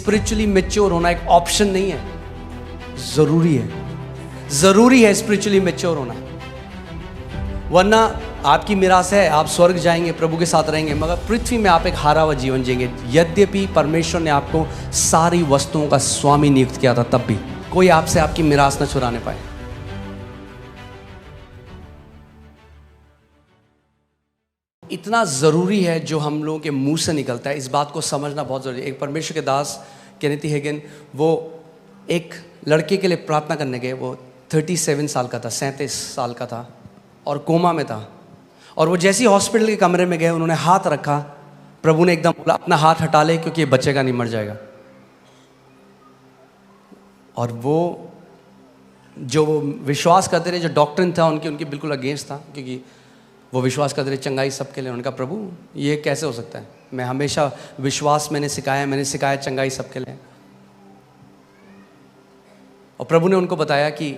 Spiritually mature होना एक option नहीं है, जरूरी है। जरूरी है स्पिरिचुअली मैच्योर होना, वरना आपकी मिरास है, आप स्वर्ग जाएंगे, प्रभु के साथ रहेंगे, मगर पृथ्वी में आप एक हारा हुआ जीवन जिएंगे। यद्यपि परमेश्वर ने आपको सारी वस्तुओं का स्वामी नियुक्त किया था, तब भी कोई आपसे आपकी मिरास न चुराने पाए। इतना ज़रूरी है जो हम लोगों के मुंह से निकलता है, इस बात को समझना बहुत ज़रूरी है। एक परमेश्वर के दास केनेथी हेगन, वो एक लड़के के लिए प्रार्थना करने गए। वो 37 साल का था, 37 साल का था और कोमा में था। और वो जैसे ही हॉस्पिटल के कमरे में गए, उन्होंने हाथ रखा, प्रभु ने एकदम बोला अपना हाथ हटा ले क्योंकि ये बचेगा नहीं, मर जाएगा। और वो जो विश्वास करते रहे, जो डॉक्टर था उनकी बिल्कुल अगेंस्ट था, क्योंकि वो विश्वास करते रहे चंगाई सबके लिए। उन्होंने कहा प्रभु ये कैसे हो सकता है, मैं हमेशा विश्वास मैंने सिखाया चंगाई सबके लिए। और प्रभु ने उनको बताया कि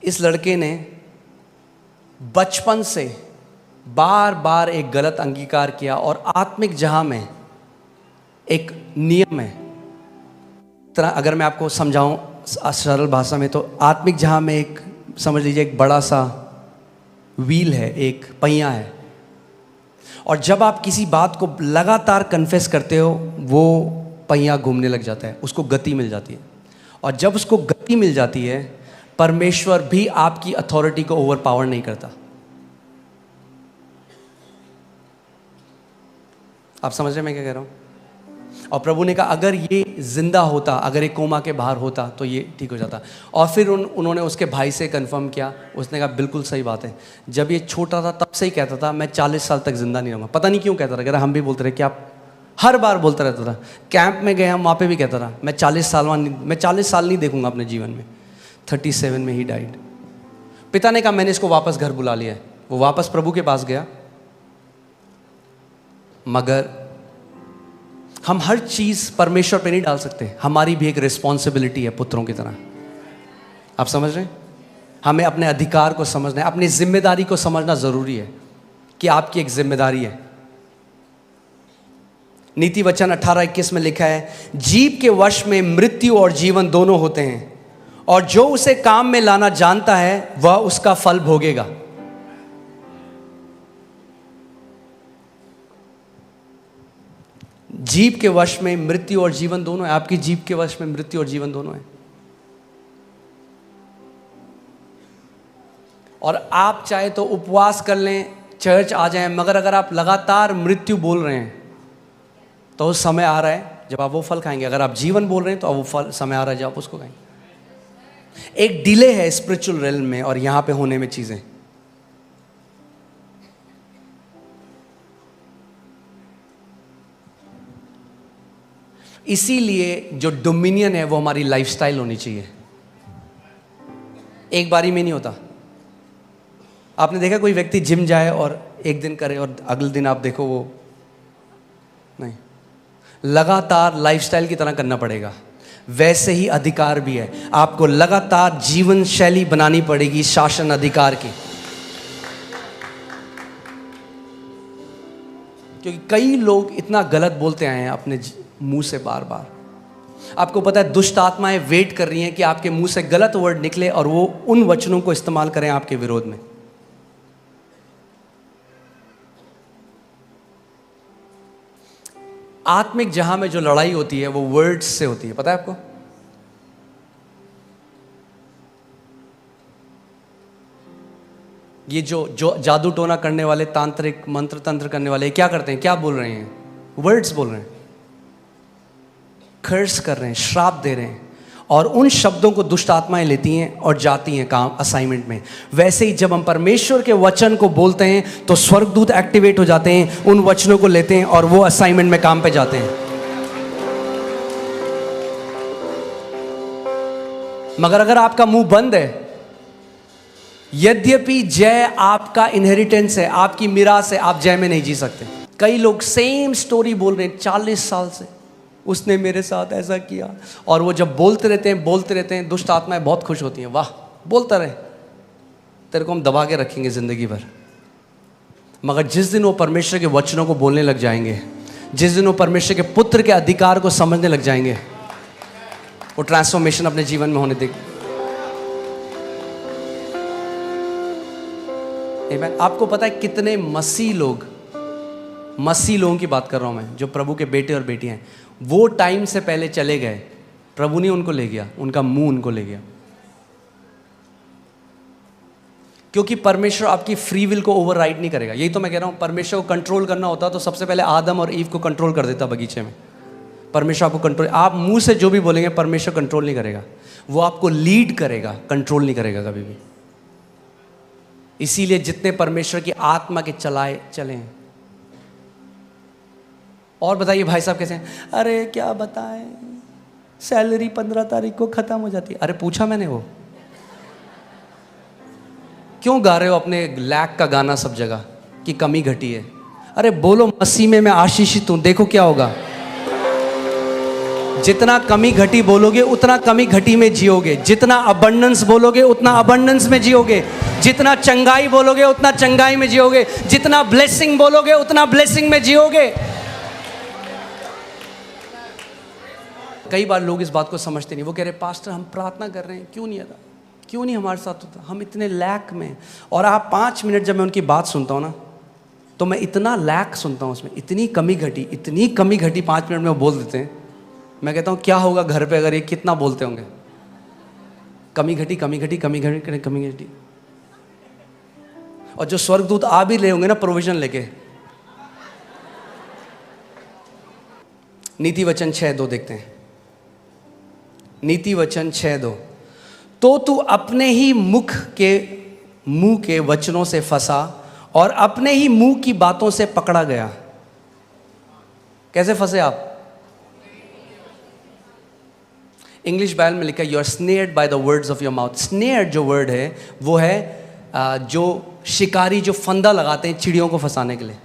इस लड़के ने बचपन से बार बार एक गलत अंगीकार किया, और आत्मिक जहां में एक नियम है। तरह अगर मैं आपको समझाऊं सरल भाषा में, तो आत्मिक जहां में एक, समझ लीजिए एक बड़ा सा व्हील है, एक पहिया है, और जब आप किसी बात को लगातार कन्फेस करते हो, वो पहिया घूमने लग जाता है, उसको गति मिल जाती है। और जब उसको गति मिल जाती है, परमेश्वर भी आपकी अथॉरिटी को ओवर पावर नहीं करता। आप समझ रहे हैं मैं क्या कह रहा हूं? और प्रभु ने कहा अगर ये जिंदा होता, अगर ये कोमा के बाहर होता तो ये ठीक हो जाता। और फिर उन्होंने उसके भाई से कंफर्म किया, उसने कहा बिल्कुल सही बात है। जब ये छोटा था तब से ही कहता था मैं 40 साल तक जिंदा नहीं रहूँगा। पता नहीं क्यों कहता था, हम भी बोलते रहे कि आप, हर बार बोलता रहता था। कैंप में गए हम, वहाँ पे भी कहता था मैं 40 साल नहीं देखूंगा अपने जीवन में। 37 में ही डाइड। पिता ने कहा मैंने इसको वापस घर बुला लिया है। वो वापस प्रभु के पास गया, मगर हम हर चीज परमेश्वर पे नहीं डाल सकते। हमारी भी एक रिस्पॉन्सिबिलिटी है पुत्रों की तरह। आप समझ रहे हैं? हमें अपने अधिकार को समझना है, अपनी जिम्मेदारी को समझना जरूरी है कि आपकी एक जिम्मेदारी है। नीति वचन 18:21 में लिखा है, जीव के वश में मृत्यु और जीवन दोनों होते हैं, और जो उसे काम में लाना जानता है वह उसका फल भोगेगा। जीव के वश में मृत्यु और जीवन दोनों है। आपकी जीव के वश में मृत्यु और जीवन दोनों है। और आप चाहे तो उपवास कर लें, चर्च आ जाएं, मगर अगर आप लगातार मृत्यु बोल रहे हैं तो उस समय आ रहा है जब आप वो फल खाएंगे। अगर आप जीवन बोल रहे हैं तो अब वो फल समय आ रहा है जब आप उसको खाएंगे। एक डिले है स्पिरिचुअल रेल्म में और यहां पे होने में चीजें। इसीलिए जो डोमिनियन है वो हमारी लाइफस्टाइल होनी चाहिए। एक बारी में नहीं होता। आपने देखा कोई व्यक्ति जिम जाए और एक दिन करे और अगले दिन आप देखो वो नहीं, लगातार लाइफस्टाइल की तरह करना पड़ेगा। वैसे ही अधिकार भी है, आपको लगातार जीवन शैली बनानी पड़ेगी शासन अधिकार की। क्योंकि कई लोग इतना गलत बोलते आए हैं अपने मुंह से बार बार। आपको पता है दुष्ट आत्माएं वेट कर रही हैं कि आपके मुंह से गलत वर्ड निकले और वो उन वचनों को इस्तेमाल करें आपके विरोध में। आत्मिक जहां में जो लड़ाई होती है वो वर्ड्स से होती है, पता है आपको? ये जो जादू टोना करने वाले, तांत्रिक मंत्र तंत्र करने वाले क्या करते हैं? क्या बोल रहे हैं? वर्ड्स बोल रहे हैं, कर्स कर रहे हैं, श्राप दे रहे हैं, और उन शब्दों को दुष्ट आत्माएं लेती हैं और जाती हैं काम असाइनमेंट में। वैसे ही जब हम परमेश्वर के वचन को बोलते हैं तो स्वर्गदूत एक्टिवेट हो जाते हैं, उन वचनों को लेते हैं और वो असाइनमेंट में काम पे जाते हैं। मगर अगर आपका मुंह बंद है, यद्यपि जय आपका इनहेरिटेंस है, आपकी मिरास है, आप जय में नहीं जी सकते। कई लोग सेम स्टोरी बोल रहे हैं 40 साल से, उसने मेरे साथ ऐसा किया, और वो जब बोलते रहते हैं, दुष्ट आत्माएं बहुत खुश होती हैं। वाह, बोलता रहे, तेरे को हम दबा के रखेंगे जिंदगी भर। मगर जिस दिन वो परमेश्वर के वचनों को बोलने लग जाएंगे, जिस दिन वो परमेश्वर के पुत्र के अधिकार को समझने लग जाएंगे, वो ट्रांसफॉर्मेशन अपने जीवन में होने देगी। आमीन। आपको पता है कितने मसीह लोगों की बात कर रहा हूं मैं, जो प्रभु के बेटे और बेटियां हैं, वो टाइम से पहले चले गए, प्रभु ने उनको ले गया, उनका मुंह उनको ले गया। क्योंकि परमेश्वर आपकी फ्री विल को ओवरराइड नहीं करेगा। यही तो मैं कह रहा हूं, परमेश्वर को कंट्रोल करना होता तो सबसे पहले आदम और ईव को कंट्रोल कर देता बगीचे में। परमेश्वर आपको कंट्रोल, आप मुंह से जो भी बोलेंगे परमेश्वर कंट्रोल नहीं करेगा, वो आपको लीड करेगा, कंट्रोल नहीं करेगा कभी भी। इसीलिए जितने परमेश्वर की आत्मा के चले। और बताइए भाई साहब कैसे हैं? अरे क्या बताएं, सैलरी 15 तारीख को खत्म हो जाती है। अरे पूछा मैंने, वो क्यों गा रहे हो अपने लैक का गाना सब जगह कि कमी घटी है? अरे बोलो मसीह में मैं आशीषित हूं, देखो क्या होगा। जितना कमी घटी बोलोगे उतना कमी घटी में जियोगे, जितना अबंडेंस बोलोगे उतना अबंडेंस में जियोगे, जितना चंगाई बोलोगे उतना चंगाई में जियोगे, जितना ब्लेसिंग बोलोगे उतना ब्लेसिंग में जियोगे। कई बार लोग इस बात को समझते नहीं, वो कह रहे पास्टर हम प्रार्थना कर रहे हैं, क्यों नहीं आता, क्यों नहीं हमारे साथ होता, हम इतने लैक में। और आप 5 मिनट जब मैं उनकी बात सुनता हूँ ना, तो मैं इतना लैक सुनता हूँ उसमें, इतनी कमी घटी 5 मिनट में वो बोल देते हैं। मैं कहता हूँ क्या होगा घर पे अगर ये कितना बोलते होंगे, कमी घटी। और जो स्वर्गदूत आ भी रहे होंगे ना प्रोविजन लेके। नीति वचन 6:2 देखते हैं। नीति वचन 6:2, तो तू अपने ही मुंह के वचनों से फंसा और अपने ही मुंह की बातों से पकड़ा गया। कैसे फंसे आप? इंग्लिश बाइबल में लिखा है, you are snared by the words of your mouth. Snared जो वर्ड है वो है जो शिकारी जो फंदा लगाते हैं चिड़ियों को फंसाने के लिए।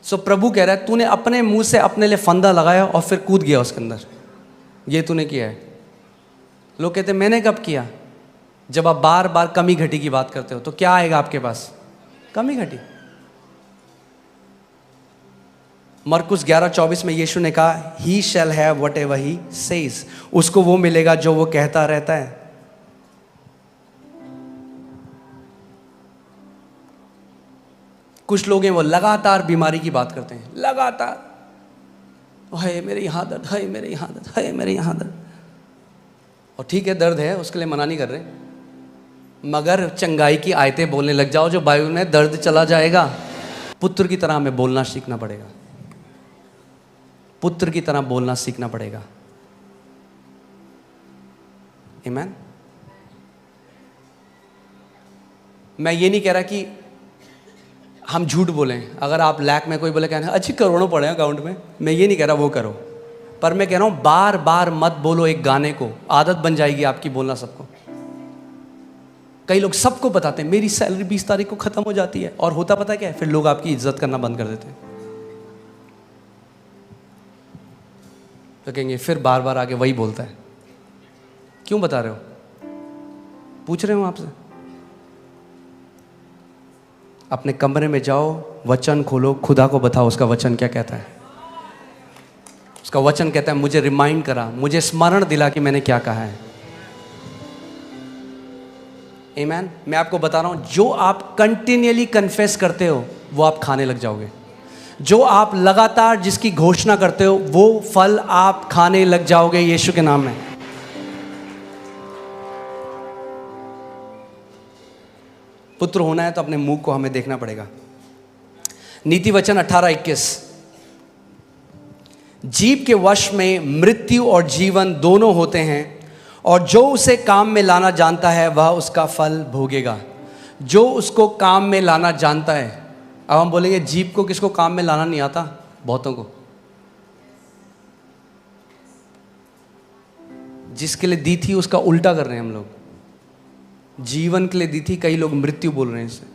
सो प्रभु कह रहा है तूने अपने मुंह से अपने लिए फंदा लगाया और फिर कूद गया उसके अंदर, ये तूने किया है। लोग कहते हैं मैंने कब किया? जब आप बार बार कमी घटी की बात करते हो तो क्या आएगा आपके पास? कमी घटी। मरकुस 11:24 में यीशु ने कहा, he shall have whatever he says, उसको वो मिलेगा जो वो कहता रहता है। कुछ लोग हैं वो लगातार बीमारी की बात करते हैं, लगातार, हाय मेरे यहाँ दर्द, हाय मेरे यहाँ दर्द, हाय मेरे यहाँ दर्द। और ठीक है दर्द है, उसके लिए मना नहीं कर रहे, मगर चंगाई की आयतें बोलने लग जाओ जो बाइबल में दर्द चला जाएगा। पुत्र की तरह हमें बोलना सीखना पड़ेगा, पुत्र की तरह बोलना सीखना पड़ेगा। आमीन। मैं ये नहीं कह रहा कि हम झूठ बोलें। अगर आप लैक में कोई बोले कहना अच्छी करोड़ों पड़े हैं अकाउंट में, मैं ये नहीं कह रहा वो करो, पर मैं कह रहा हूं बार बार मत बोलो एक गाने को, आदत बन जाएगी आपकी बोलना सबको। कई लोग सबको बताते हैं मेरी सैलरी 20 तारीख को खत्म हो जाती है, और होता पता क्या है, फिर लोग आपकी इज्जत करना बंद कर देते हैं। तो कहेंगे फिर बार बार आगे वही बोलता है, क्यों बता रहे हो? पूछ रहे हो आपसे। अपने कमरे में जाओ, वचन खोलो, खुदा को बताओ उसका वचन क्या कहता है। उसका वचन कहता है मुझे रिमाइंड करा, मुझे स्मरण दिला कि मैंने क्या कहा है। आमीन। मैं आपको बता रहा हूं, जो आप कंटिन्यूअली कन्फेस करते हो वो आप खाने लग जाओगे। जो आप लगातार जिसकी घोषणा करते हो वो फल आप खाने लग जाओगे यीशु के नाम में। पुत्र होना है तो अपने मुंह को हमें देखना पड़ेगा। नीति वचन 18:21, जीव के वश में मृत्यु और जीवन दोनों होते हैं, और जो उसे काम में लाना जानता है वह उसका फल भोगेगा। जो उसको काम में लाना जानता है। अब हम बोलेंगे जीव को किसको काम में लाना नहीं आता? बहुतों को। जिसके लिए दी थी उसका उल्टा कर रहे हैं हम लोग। जीवन के लिए दी थी, कई लोग मृत्यु बोल रहे हैं इसे।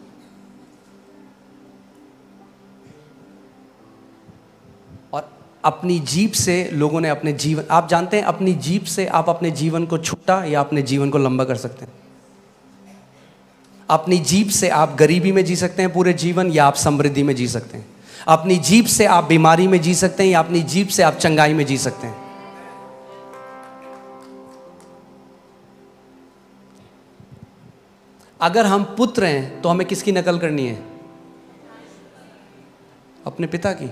और अपनी जीभ से लोगों ने अपने जीवन, आप जानते हैं अपनी जीभ से आप अपने जीवन को छोटा या अपने जीवन को लंबा कर सकते हैं। अपनी जीभ से आप गरीबी में जी सकते हैं पूरे जीवन, या आप समृद्धि में जी सकते हैं। अपनी जीभ से आप बीमारी में जी सकते हैं या अपनी जीभ से आप चंगाई में जी सकते हैं। अगर हम पुत्र हैं तो हमें किसकी नकल करनी है? अपने पिता की।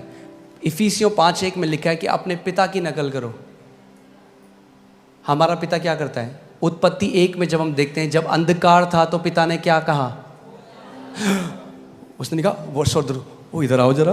इफिसियों 5:1 में लिखा है कि अपने पिता की नकल करो। हमारा पिता क्या करता है? उत्पत्ति 1 में जब हम देखते हैं, जब अंधकार था तो पिता ने क्या कहा? उसने कहा वो इधर आओ जरा।